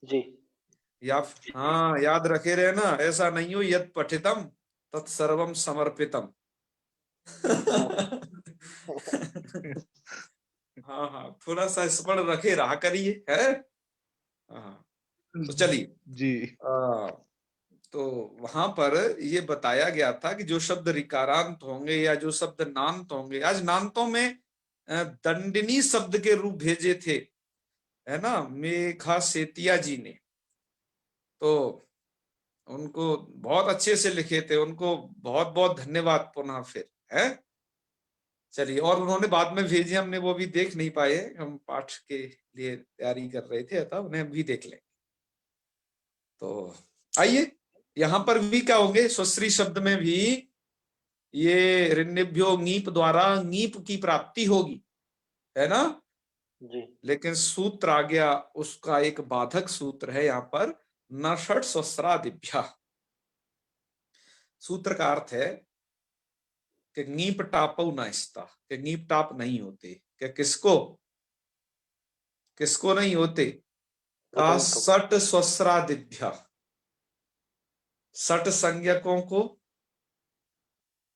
जी। या हाँ, याद रखे रहे ना, ऐसा नहीं हो यद पठितम तत्सर्वम समर्पितम। हाँ हाँ, थोड़ा सा स्मरण रखे रहा करिए, है। हाँ, तो चलिए, जी। तो वहां पर ये बताया गया था कि जो शब्द रिकारांत होंगे या जो शब्द नांत होंगे, आज नांतों में दंडनी शब्द के रूप भेजे थे, है ना, मेघा सेतिया जी ने, तो उनको बहुत अच्छे से लिखे थे, उनको बहुत बहुत धन्यवाद पुनः फिर है। चलिए, और उन्होंने बाद में भेजे, हमने वो भी देख नहीं पाए, हम पाठ के लिए तैयारी कर रहे थे, अतः उन्हें भी देख लें। तो आइए, यहां पर भी क्या होंगे, स्वश्री शब्द में भी ये ऋण्यभ्यो ङीप द्वारा ङीप की प्राप्ति होगी, है ना जी। लेकिन सूत्र आ गया, उसका एक बाधक सूत्र है यहाँ पर, न षट स्वस्रादिभ्या। सूत्र का अर्थ है कि ङीप टापौ न स्ता, कि ङीप टाप नहीं होते, कि किसको किसको नहीं होते, का सट स्वस्रादिभ्या, सट संज्ञकों को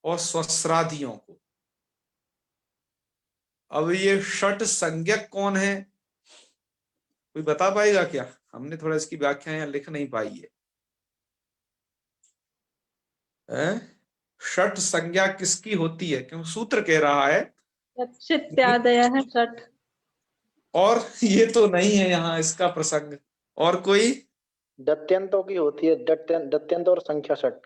और स्वस्रादियों को। अब ये षट संज्ञक कौन है, कोई बता पाएगा क्या? हमने थोड़ा इसकी व्याख्या यहाँ लिख नहीं पाई है? षट संज्ञा किसकी होती है? क्योंकि सूत्र कह रहा है है षट, और ये तो नहीं है यहाँ इसका प्रसंग, और कोई? दत्यंतों की होती है, दत्यंत और संख्या षट।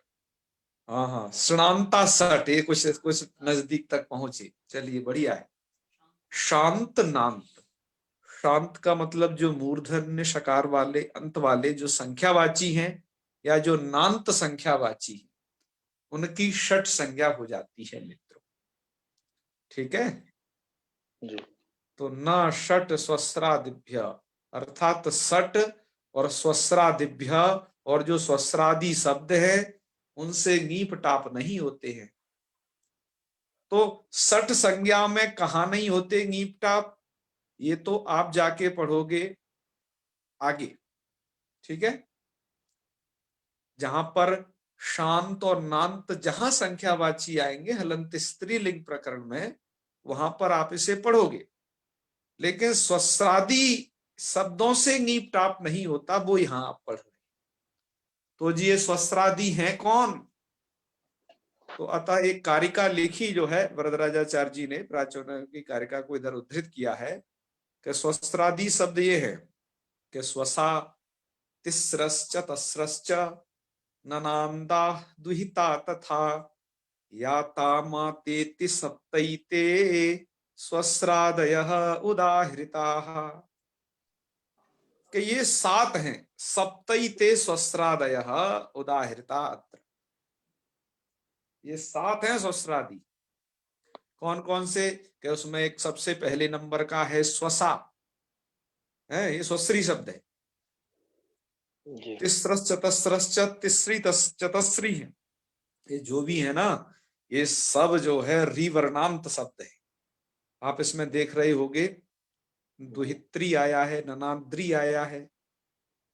हाँ हाँ, षणांता षट, ये कुछ नजदीक तक पहुंचे, चलिए बढ़िया है। शांत नांत, शांत का मतलब जो मूर्धन्य शकार वाले अंत वाले जो संख्यावाची हैं या जो नांत संख्यावाची हैं, उनकी षट संज्ञा हो जाती है मित्रों, ठीक है जी। तो न षट स्वस्रादिभ्य, अर्थात षट और स्वस्रादिभ्य, और जो स्वस्रादि शब्द है उनसे ङीप टाप नहीं होते हैं। तो षट संज्ञा में कहा नहीं होते ङीप टाप, ये तो आप जाके पढ़ोगे आगे, ठीक है, जहां पर शांत और नांत जहां संख्यावाची आएंगे हलंत स्त्रीलिंग प्रकरण में, वहां पर आप इसे पढ़ोगे, लेकिन स्वस्रादि शब्दों से ङीप टाप नहीं होता, वो यहां आप पढ़ रहे। तो जी ये स्वस्रादि हैं कौन? तो अतः एक कारिका लिखी जो है वरदराजाचार्य जी ने, प्राचीन की कारिका को इधर उद्धृत किया है कि स्वस्रादि शब्द ये है कि स्वसा तिस्रश्च तस्रश्च ननांदा दुहिता तथा याता मातेति सप्तैते स्वस्रादयः उदाहृताः, कि ये 7 हैं, सप्तैते स्वस्रादयः उदाहृता अत्र, ये 7 हैं स्वस्रादि। कौन कौन से? कि उसमें एक सबसे पहले नंबर का है स्वसा, है ये स्वश्री शब्द है। तिस्रश्च चतस्रश्च, तिसरी चतस्री है, ये जो भी है ना, ये सब जो है रिवर्णांत शब्द है। आप इसमें देख रहे होगे दुहित्री आया है, ननाद्री आया है,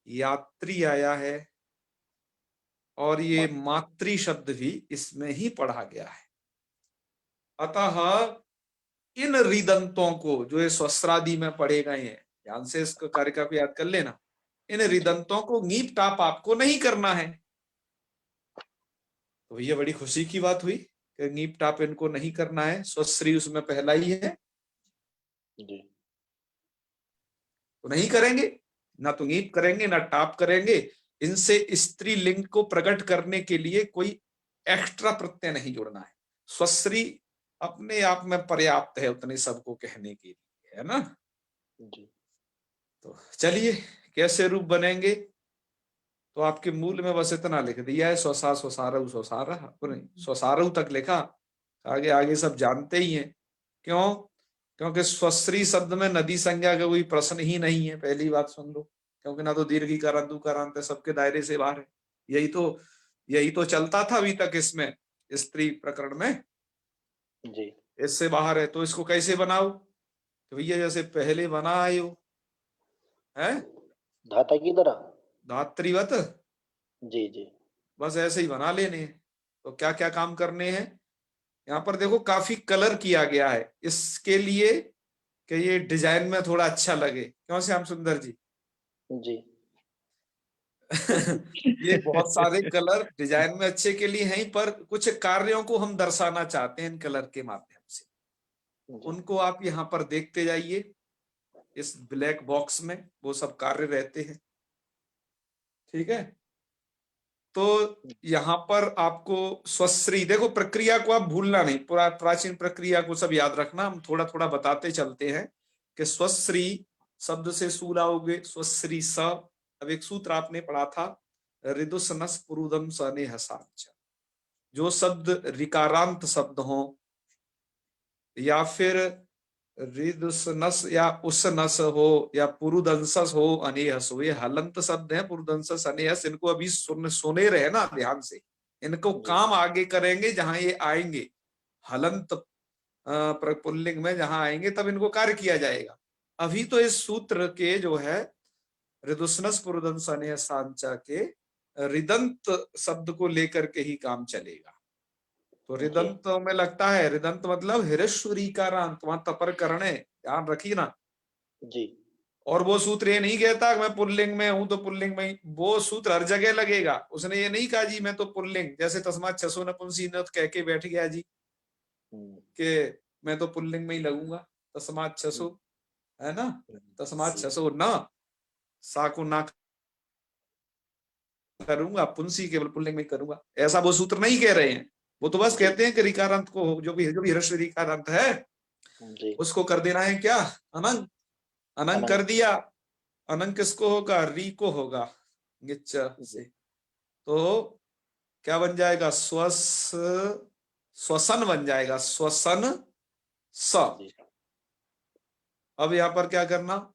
यात्री आया है, और ये मातृ शब्द भी इसमें ही पढ़ा गया है। अतः इन रिदंतों को जो ये स्वस्रादि में पढ़े गए हैं, ध्यान से इसको कारिका को याद कर लेना, इन रिदंतों को ङीप टाप आपको नहीं करना है। तो ये बड़ी खुशी की बात हुई कि ङीप टाप इनको नहीं करना है, स्वश्री उसमें पहला ही है जी। तो नहीं करेंगे, ना तो ङीप करेंगे ना टाप करेंगे। इनसे स्त्री लिंग को प्रकट करने के लिए कोई एक्स्ट्रा प्रत्यय नहीं जोड़ना है, स्वश्री अपने आप में पर्याप्त है उतने सबको कहने के लिए, है ना जी। तो चलिए कैसे रूप बनेंगे, तो आपके मूल में बस इतना लिख दिया है, स्वसा स्वसारऊ स्वसारा, स्वसारऊ तक लिखा, आगे आगे सब जानते ही हैं। क्यों? क्योंकि स्वश्री शब्द में नदी संज्ञा का कोई प्रश्न ही नहीं है, पहली बात सुन लो, क्योंकि ना तो दीर्घीकारांत उकारांत सबके दायरे से बाहर है। यही तो चलता था अभी तक इसमें, स्त्री प्रकरण में जी। इससे बाहर है, तो इसको कैसे बनाओ? तो भैया जैसे पहले बनाए हो है धाता की तरह, धात्रीवत, जी जी, बस ऐसे ही बना लेने हैं। तो क्या क्या काम करने हैं, यहाँ पर देखो काफी कलर किया गया है इसके लिए कि ये डिजाइन में थोड़ा अच्छा लगे। क्यों श्याम सुंदर जी? जी। ये बहुत सारे कलर डिजाइन में अच्छे के लिए हैं, पर कुछ कार्यों को हम दर्शाना चाहते हैं इन कलर के माध्यम से। उनको आप यहाँ पर देखते जाइए इस ब्लैक बॉक्स में, वो सब कार्य रहते हैं। ठीक है, तो यहाँ पर आपको स्वश्री, देखो प्रक्रिया को आप भूलना नहीं, पूरा प्राचीन प्रक्रिया को सब याद रखना। हम थोड़ा थोड़ा बताते चलते हैं कि स्वश्री शब्द से सूला होगे स्वश्री स। अब एक सूत्र आपने पढ़ा था, ऋदुसनस पुरुदम सने हसांच। जो शब्द रिकारांत शब्द हो या फिर रिदुसनस या उसनस हो या पुरुदंसस हो अनेहस हो, ये हलंत शब्द है पुरुदंसस अनेहस। इनको अभी सुने रहे ना ध्यान से, इनको काम आगे करेंगे जहां ये आएंगे हलंत पुल्लिंग में, जहां आएंगे तब इनको कार्य किया जाएगा। अभी तो इस सूत्र के जो है ऋदुसनस पुरुदंस अनेहसांचा के रिदंत शब्द को लेकर के ही काम चलेगा। तो रिदंत में लगता है, रिदंत मतलब हिरेश्वरी का रांत, वहां तपर करने, ध्यान रखिए ना जी। और वो सूत्र ये नहीं कहता मैं पुल्लिंग में हूं तो पुल्लिंग में ही, वो सूत्र हर जगह लगेगा। उसने ये नहीं कहा जी मैं तो पुल्लिंग, जैसे तस्मात् छसो नपुंसी न कह के बैठ गया जी कि मैं तो पुल्लिंग में ही लगूंगा, तस्मात् छसो, है ना, तस्मात् छसो न सा को ना करूंगा, पुंसी केवल पुल्लिंग में ही करूंगा, ऐसा वो सूत्र नहीं कह रहे हैं। वो तो बस कहते हैं कि रिकारांत को जो भी हिरस्व रिकारांत है उसको कर देना है क्या, अनंग। अनंग कर दिया, अनंग किसको होगा, री को होगा गिच्च से, तो क्या बन जाएगा, श्वसन बन जाएगा, श्वसन स। अब यहां पर क्या करना,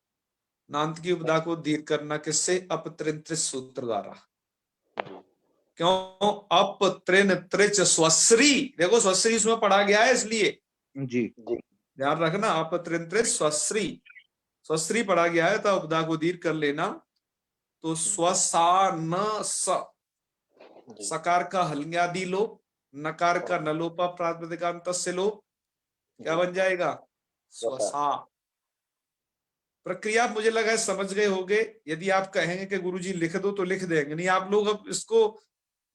नांत की उपदा को दीर्घ करना, किससे, अपत्रिंत्रिच सूत्र द्वारा। क्यों, अपत्रिन त्रिच स्वश्री, देखो स्वश्री इसमें पढ़ा गया है इसलिए जी ध्यान रखना, अपत्रिन त्रिच स्वश्री, स्वश्री पढ़ा गया है तो उपदा को दीर्घ कर लेना। तो स्वसान स, सकार का हल्ंग्यादि लोप, नकार का नलोपा प्रातिपदिकांत से लोप, क्या बन जाएगा, स्वसा। प्रक्रिया मुझे लगा समझ गए होगे। यदि आप कहेंगे कि गुरुजी लिख दो तो लिख देंगे, नहीं आप लोग अब इसको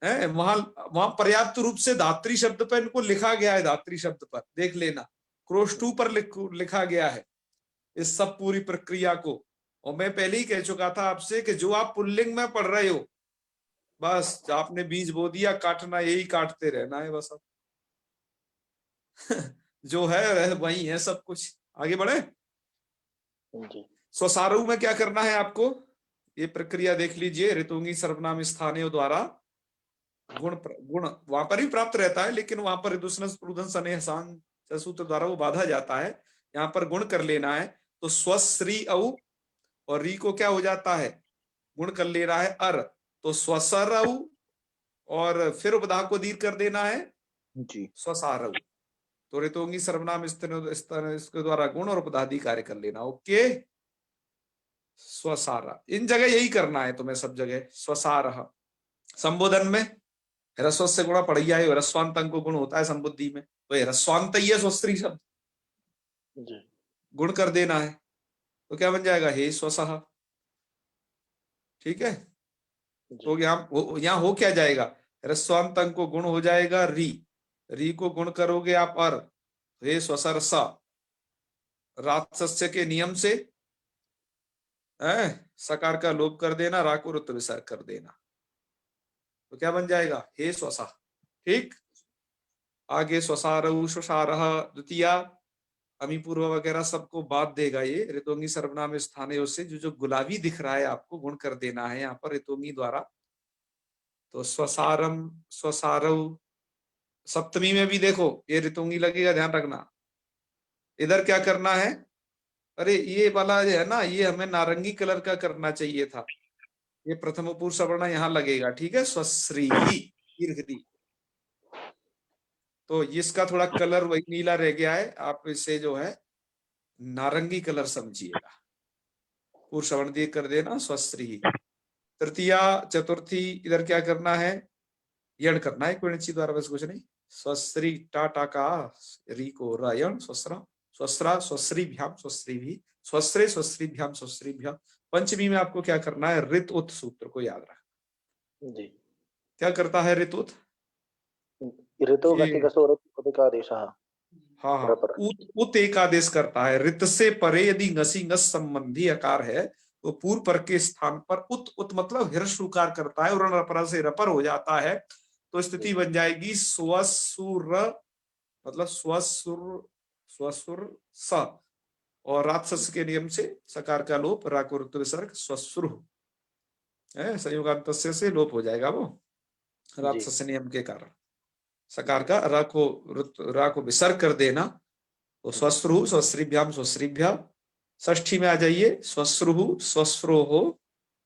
है, वहां पर्याप्त रूप से धात्री शब्द पर इनको लिखा गया है, धात्री शब्द पर देख लेना, क्रोश 2 पर लिखा गया है इस सब पूरी प्रक्रिया को। और मैं पहले ही कह चुका था आपसे कि जो आप पुल्लिंग में पढ़ रहे हो, बस आपने बीज बो दिया, काटना यही काटते रहना है बस। अब जो है वही है सब कुछ। आगे बढ़े, स्वसारु में क्या करना है आपको, ये प्रक्रिया देख लीजिए। ऋतुंगी सर्वनाम स्थानीय द्वारा गुण वहां पर ही प्राप्त रहता है, लेकिन वहां पर ऋदुसनस पुरुदंस अनेहसान सूत्र द्वारा वो बाधा जाता है। यहाँ पर गुण कर लेना है, तो स्वश्री औ और री को क्या हो जाता है, गुण कर ले रहा है अर, तो स्वसरऊ और फिर उपधा को दीर्घ कर देना है जी स्वसारऊ। तो ऋतुंगी सर्वनाम इसके द्वारा गुण और उपधादि कार्य कर लेना। ओके, स्वसारा, इन जगह यही करना है तुम्हें सब जगह। स्वसार संबोधन में ह्रस्व से गुणा पढ़िया है, ह्रस्वांत अंग को गुण होता है संबुद्धि में, तो ह्रस्वांत ही है स्वस्त्री शब्द, गुण कर देना है, तो क्या बन जाएगा, हे स्वसह। ठीक है, तो यहाँ हो क्या जाएगा, ह्रस्वांत अंग को गुण हो जाएगा री, री को गुण करोगे आप अर, हे स्वसर सा, रात्सस्य के नियम से सकार का लोप कर देना, रा को रुत्व विसर्ग कर देना, तो क्या बन जाएगा, हे स्वसा। ठीक, आगे स्वसारऊ स्वसारः द्वितीया अमी पूर्व वगैरह सबको बात देगा ये। ऋतुंगी सर्वनाम स्थानीय से जो गुलाबी दिख रहा है आपको गुण कर देना है यहाँ पर ऋतुंगी द्वारा। तो स्वसारम स्वसारऊ, सप्तमी में भी देखो ये ऋतुंगी लगेगा, ध्यान रखना। इधर क्या करना है, अरे ये वाला है ना, ये हमें नारंगी कलर का करना चाहिए था, ये प्रथम पूर्व सवर्ण यहाँ लगेगा। ठीक है, स्वश्री दीर्घ, तो इसका थोड़ा कलर वही नीला रह गया है, आप इसे जो है नारंगी कलर समझिएगा, पूर्व सवर्ण दिए कर देना स्वश्री। तृतीया चतुर्थी इधर क्या करना है, यण करना है कुणची द्वारा, बस कुछ नहीं। स्वश्री टाटा का री को रयण स्वस्रा स्वस्रा स्वश्रीभ्याम स्वश्री भी स्वश्रे स्वश्रीभ्याम स्वश्रीभ्याम। पंचमी में आपको क्या करना है, ऋत उत सूत्र को याद रखना, जी। क्या करता है ऋतुत? ऋतु कि गति कसो रतिकादेशः हाँ हाँ, पर उत एक आदेश करता है। रित से परे यदि ngसी ngस संबंधी आकार है तो पूर्व पर के स्थान पर उत मतलब हर्ष उकार करता है और रपरा से रपर हो जाता है, तो स्थिति बन जाएगी स्वसुर, मतलब स्वसुर, स्वसुर स, और राजसस के नियम से सकार का लोप राको ऋतु विसर्ग स्वसुर है, संयोगांत से लोप हो जाएगा वो राजसस नियम के कारण। सकार का रा को विसर्ग कर देना, तो स्वश्रु स्वश्रीभ्याम स्वश्रीभ्या। षष्ठी में आ जाइए, स्वश्रु स्वश्रोहो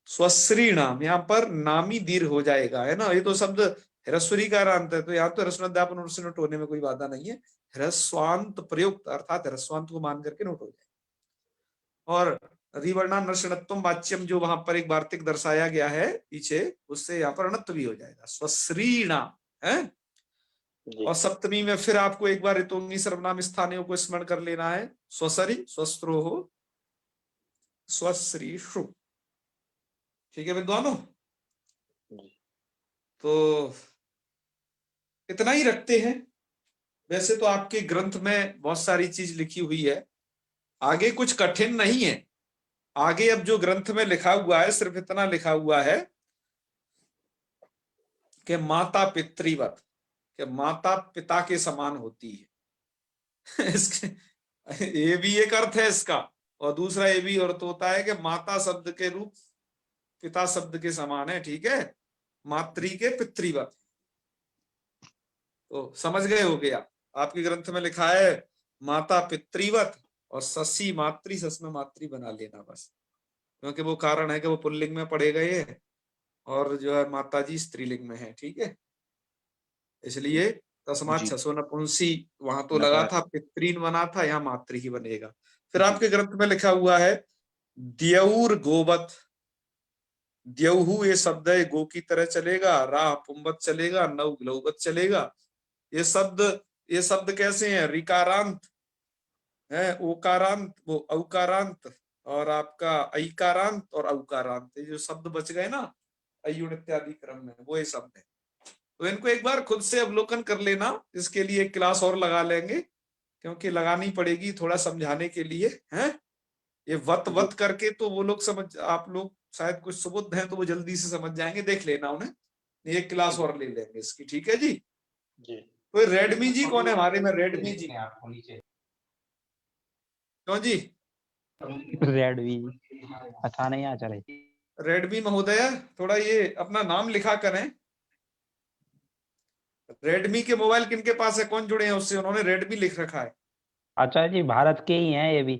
स्वश्रीणाम, यहाँ पर नामी दीर्घ हो जाएगा, है ना। ये तो शब्द ह्रस्वरी का अंत है, तो यहाँ तो ह्रस्वाध्यापन नोट होने में कोई बाधा नहीं है। ह्रस्वांत प्रयुक्त अर्थात ह्रस्वांत को मान करके नोट हो जाए। और अधिवर्णा नर्षणत्वम वाच्यम जो वहां पर एक वार्तिक दर्शाया गया है पीछे, उससे यहाँ पर अणत्व भी हो जाएगा, स्वश्रीणाम है। और सप्तमी में फिर आपको एक बार ऋतुंगी सर्वनाम स्थानियों को स्मरण कर लेना है, स्वसरी स्वस्त्रोहो स्वश्रीषु। ठीक है विद्वानों, तो इतना ही रखते हैं। वैसे तो आपके ग्रंथ में बहुत सारी चीज लिखी हुई है, आगे कुछ कठिन नहीं है। आगे अब जो ग्रंथ में लिखा हुआ है सिर्फ इतना लिखा हुआ है कि माता पितृवत, कि माता पिता के समान होती है। इसके ये भी एक अर्थ है इसका, और दूसरा ये भी अर्थ होता है कि माता शब्द के रूप पिता शब्द के समान है, ठीक है, मातृ के पितृवत। तो समझ गए हो गया, आपके ग्रंथ में लिखा है माता पितृवत और ससी मातृ, सस में मातृ बना लेना बस, क्योंकि वो कारण है कि वो पुल्लिंग में पढ़े गए और जो है माता जी स्त्रीलिंग में है, ठीक है। इसलिए तस्मात् छसो नपुंसी वहां तो लगा था, पितृन बना था, यहाँ मातृ ही बनेगा। फिर आपके ग्रंथ में लिखा हुआ है द्यौर गोवत, द्यौहु ये शब्द है गो की तरह चलेगा, राह पुंबत चलेगा, नव ग्लौबत चलेगा। ये शब्द कैसे हैं, रिकारांत है, ओकारांत, वो औकारांत, और आपका ऐकारांत और औकारांत, ये जो शब्द बच गए ना अयुण इत्यादि क्रम में, वो ये शब्द है। तो इनको एक बार खुद से अवलोकन कर लेना, इसके लिए एक क्लास और लगा लेंगे, क्योंकि लगानी पड़ेगी थोड़ा समझाने के लिए, हैं। ये वत करके तो वो लोग समझ, आप लोग शायद कुछ सुबुद्ध हैं तो वो जल्दी से समझ जाएंगे, देख लेना उन्हें, एक क्लास और ले लेंगे इसकी, ठीक है जी। तो रेडमी जी कौन है हमारे में, रेडमी जी क्यों जी, रेडमी अच्छा नहीं आ चले। रेडमी महोदय थोड़ा ये अपना नाम लिखा करें। रेडमी के मोबाइल किनके पास है, कौन जुड़े हैं उससे, उन्होंने रेडमी लिख रखा है। आचार्य जी भारत के ही हैं ये भी।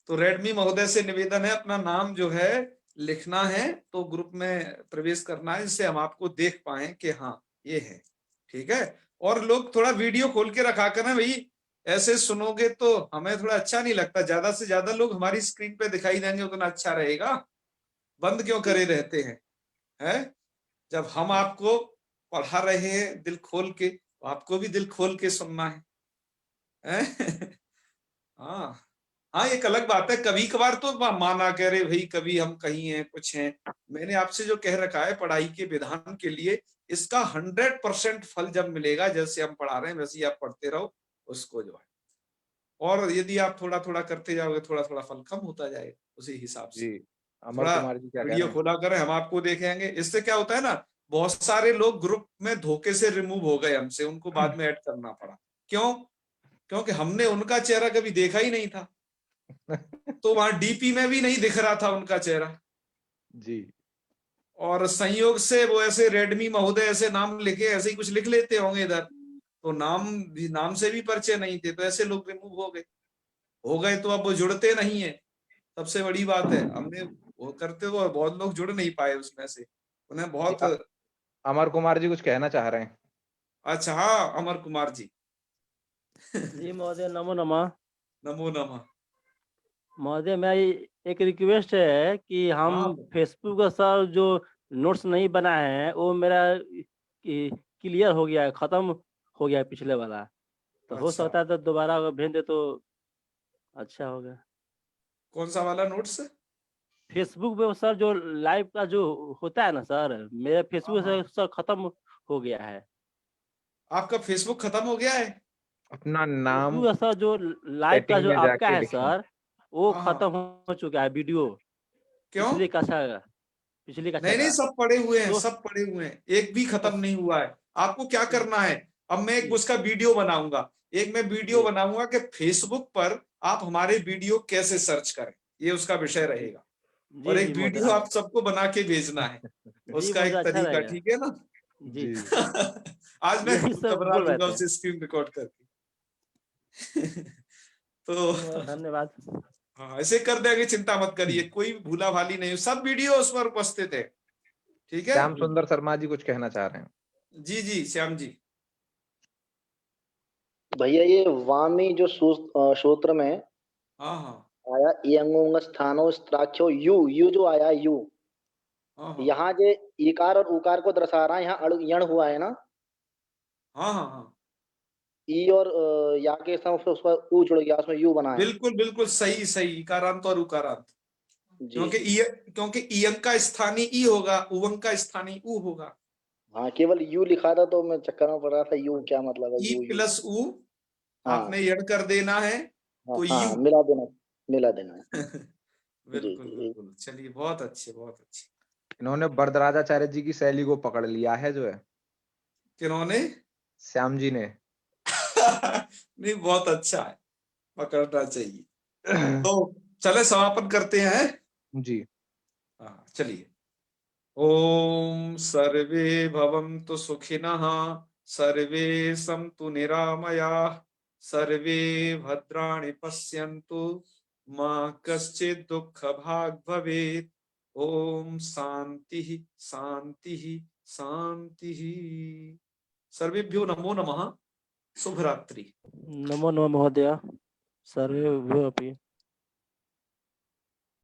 तो रेडमी महोदय से निवेदन है अपना नाम जो है लिखना है, तो ग्रुप में प्रवेश करना है, जिससे हम आपको देख पाए कि हाँ ये है, ठीक है। और लोग थोड़ा वीडियो खोल के रखा करना भाई, ऐसे सुनोगे तो हमें थोड़ा अच्छा नहीं लगता, ज्यादा से ज्यादा लोग हमारी स्क्रीन पे दिखाई देंगे उतना अच्छा रहेगा। बंद क्यों करे रहते हैं? जब हम आपको पढ़ा रहे हैं दिल खोल के, तो आपको भी दिल खोल के सुनना है? हाँ हाँ, एक अलग बात है, कभी कभार तो माना कह रहे भाई कभी हम कहीं हैं कुछ हैं। मैंने आपसे जो कह रखा है पढ़ाई के विधान के लिए, इसका 100% फल जब मिलेगा, जैसे हम पढ़ा रहे हैं वैसे ही आप पढ़ते रहो उसको जो है, और यदि आप थोड़ा थोड़ा करते जाओगे थोड़ा थोड़ा फल कम होता जाएगा उसी हिसाब से। अमर थोड़ा कुमार जी क्या कह वीडियो रहे हैं? खोला करें, हम आपको देखेंगे। इससे क्या होता है ना, बहुत सारे लोग ग्रुप में धोखे से रिमूव हो गए हमसे, उनको बाद में ऐड करना पड़ा। क्यों? क्योंकि हमने उनका चेहरा कभी देखा ही नहीं था, तो वहां डीपी में भी नहीं दिख रहा था उनका चेहरा जी। और संयोग से वो ऐसे रेडमी महोदय ऐसे नाम लिखे ऐसे ही कुछ लिख लेते होंगे इधर, तो नाम से भी परिचय नहीं थे, तो ऐसे लोग रिमूव हो गए, तो अब वो जुड़ते नहीं है। सबसे बड़ी बात है, हमने वो करते हुए बहुत लोग जुड़ नहीं पाए उसमें से, उन्हें बहुत। अमर कुमार जी कुछ कहना चाह रहे हैं। अच्छा हाँ, अमर कुमार जी। जी महोदय नमो नमः। नमो नमः। महोदय मैं एक रिक्वेस्ट है कि हम हाँ फेसबुक का सर जो नोट्स नहीं बनाए हैं वो मेरा क्लियर हो गया है, खत्म हो गया है पिछले वाला, तो हो अच्छा, सकता है तो दोबारा अगर भेज दे तो अच्छा होगा। कौन सा वाला नोट्स? फेसबुक पे सर जो लाइव का जो होता है ना सर, मेरा फेसबुक हाँ। सर खत्म हो गया है। आपका फेसबुक खत्म हो गया है? अपना नाम फेसबुक सर जो लाइव का सेटिंग जो में आपका जाके है लिखें। सर, वो हाँ, खत्म हो चुका है वीडियो। क्यों? पिछली कक्षा नहीं नहीं, का। सब पड़े हुए हैं, तो सब पड़े हुए हैं, एक भी खत्म नहीं हुआ है। आपको क्या करना है, अब मैं एक उसका वीडियो बनाऊंगा, एक मैं वीडियो जी। बनाऊंगा कि फेसबुक पर आप हमारे वीडियो कैसे सर्च करें, ये उसका विषय रहेगा। और जी एक जी वीडियो आप सबको बना के भेजना है, जी उसका एक मुझे अच्छा तरीका, रहेगा। ठीक है ना? जी जी आज मैं यही खुद सब बना बोल रहे दूंगा थे। उसे स्क्रीन रिकॉर्ड करके। तो धन्यवाद। हाँ, ऐसे कर देंगे, चिंता मत करिए, कोई भूला भाली नहीं, सब वीडियो उस पर उपस्थित है, ठीक है? श्याम सुंदर शर्मा जी कुछ कहना चाह रहे हैं। जी जी श्याम जी। भैया ये वामी जो सूत्र में हाँ हाँ आया इयंगोंग स्थानो स्त्राक्षो यू, यू जो आया यू, हाँ हाँ यहाँ जो इकार और उकार को दर्शा रहा है, यहाँ यण हुआ है ना, हाँ हाँ हाँ, ई और या के साथ उसका ऊ जुड़ गया, उसमें यू बना है। बिल्कुल बिल्कुल सही सही, इकारांत और उकारांत। जी क्योंकि इयंग का स्थानीय ई होगा, उवंग का स्थानीय उ होगा। हाँ, केवल यू लिखा था तो मैं चक्कर में पड़ रहा था, यू क्या मतलब है, ई यू यू। प्लस उ हाँ आपने यड़ कर देना है, हाँ तो हाँ, यू। मिला देना है। जी बिल्कुल जी बिल्कुल, चलिए बहुत अच्छे बहुत अच्छे। इन्होंने वरदराजाचार्य जी की शैली को पकड़ लिया है जो है किन्होंने? श्याम जी ने। नहीं, बहुत अच्छा है, पकड़ना चाहिए। तो चले समापन करते हैं। जी हाँ चलिए। ओम सर्वे भवन्तु सुखिनः, सर्वे सन्तु निरामयाः, सर्वे भद्राणि पश्यन्तु, मा कश्चित् दुःखभाग् भवेत्। ओम शांति शांति शांति। सर्वेभ्यो नमो नमः। शुभ रात्रि। नमो नमः महोदय। सर्वे अपि